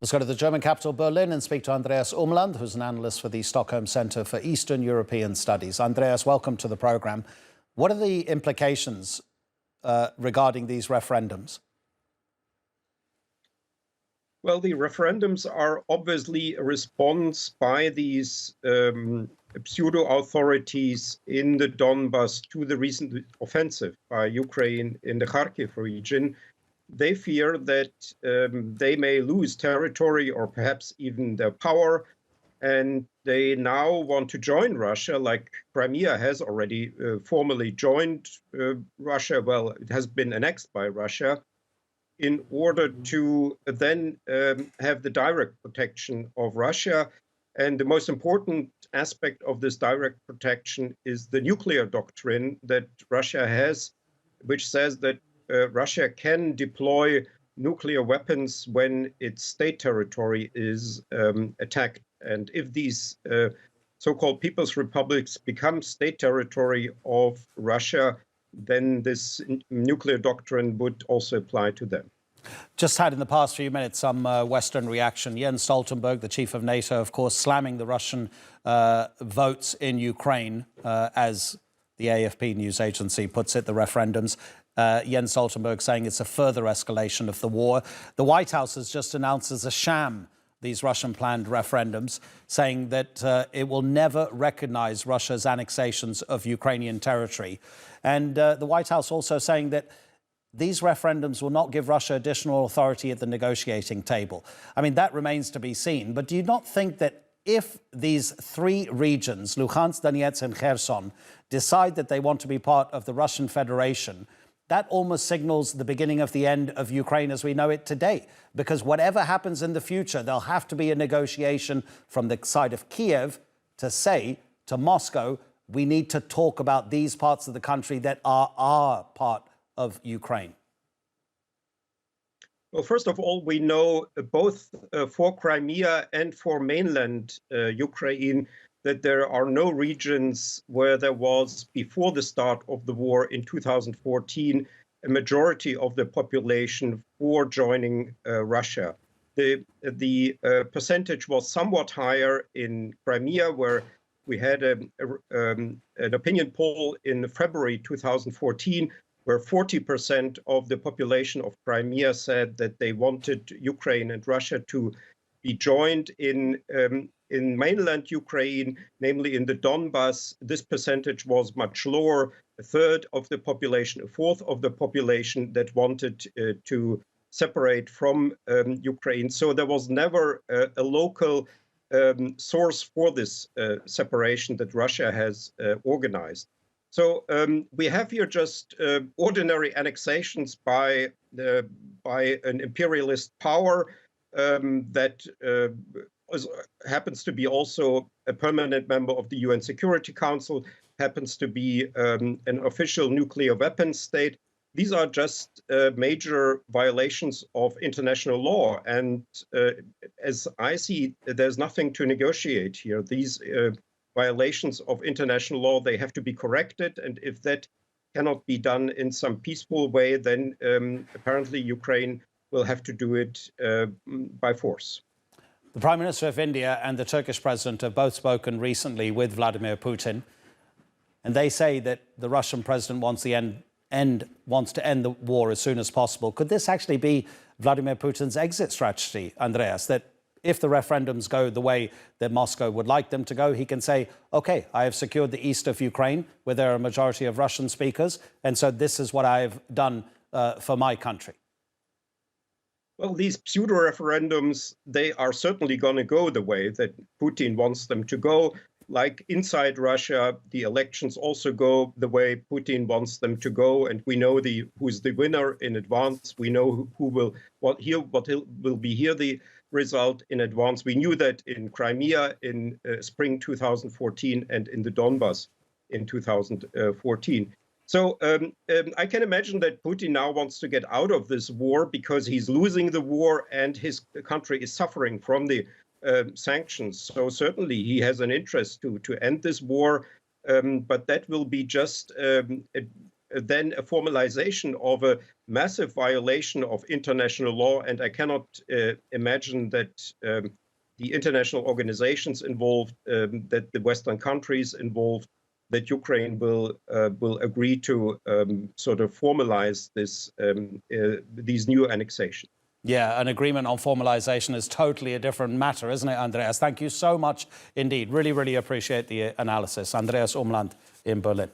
Let's go to the German capital, Berlin, and speak to Andreas Umland, who's an analyst for the Stockholm Centre for Eastern European Studies. Andreas, welcome to the programme. What are the implications regarding these referendums? Well, the referendums are obviously a response by these pseudo-authorities in the Donbas to the recent offensive by Ukraine in the Kharkiv region. They fear that they may lose territory or perhaps even their power, and they now want to join Russia, like Crimea has already formally joined Russia. Well, it has been annexed by Russia, in order to then have the direct protection of Russia. And the most important aspect of this direct protection is the nuclear doctrine that Russia has, which says that Russia can deploy nuclear weapons when its state territory is attacked. And if these so-called People's Republics become state territory of Russia, then this nuclear doctrine would also apply to them. Just had in the past few minutes some Western reaction. Jens Stoltenberg, the chief of NATO, of course, slamming the Russian votes in Ukraine, as the AFP news agency puts it, the referendums. Jens Stoltenberg saying it's a further escalation of the war. The White House has just announced as a sham these Russian-planned referendums, saying that it will never recognize Russia's annexations of Ukrainian territory. And the White House also saying that these referendums will not give Russia additional authority at the negotiating table. I mean, that remains to be seen. But do you not think that if these three regions, Luhansk, Donetsk and Kherson, decide that they want to be part of the Russian Federation, that almost signals the beginning of the end of Ukraine as we know it today? Because whatever happens in the future, there'll have to be a negotiation from the side of Kiev to say to Moscow, we need to talk about these parts of the country that are our part of Ukraine. Well, first of all, we know both for Crimea and for mainland Ukraine that there are no regions where there was, before the start of the war in 2014, a majority of the population for joining Russia. The percentage was somewhat higher in Crimea, where we had an opinion poll in February 2014, where 40% of the population of Crimea said that they wanted Ukraine and Russia to be joined. In mainland Ukraine, namely in the Donbas, this percentage was much lower, a third of the population, a fourth of the population that wanted to separate from Ukraine. So there was never a local source for this separation that Russia has organized. So we have here just ordinary annexations by an imperialist power that happens to be also a permanent member of the UN Security Council, happens to be an official nuclear weapons state. These are just major violations of international law. And as I see, there's nothing to negotiate here. These violations of international law, they have to be corrected. And if that cannot be done in some peaceful way, then apparently Ukraine will have to do it by force. The Prime Minister of India and the Turkish President have both spoken recently with Vladimir Putin, and they say that the Russian President wants to end the war as soon as possible. Could this actually be Vladimir Putin's exit strategy, Andreas, that if the referendums go the way that Moscow would like them to go, he can say, OK, I have secured the east of Ukraine, where there are a majority of Russian speakers, and so this is what I have done for my country? Well, these pseudo-referendums, they are certainly going to go the way that Putin wants them to go. Like inside Russia, the elections also go the way Putin wants them to go, and we know who's the winner in advance. We know who will will be here the result in advance. We knew that in Crimea in spring 2014 and in the Donbas in 2014. So I can imagine that Putin now wants to get out of this war because he's losing the war and his country is suffering from the sanctions. So certainly he has an interest to end this war, but that will be just a then a formalization of a massive violation of international law. And I cannot imagine that the international organizations involved, that the Western countries involved, that Ukraine will agree to sort of formalize this these new annexations. Yeah, an agreement on formalization is totally a different matter, isn't it, Andreas? Thank you so much indeed. Really, really appreciate the analysis. Andreas Umland in Berlin.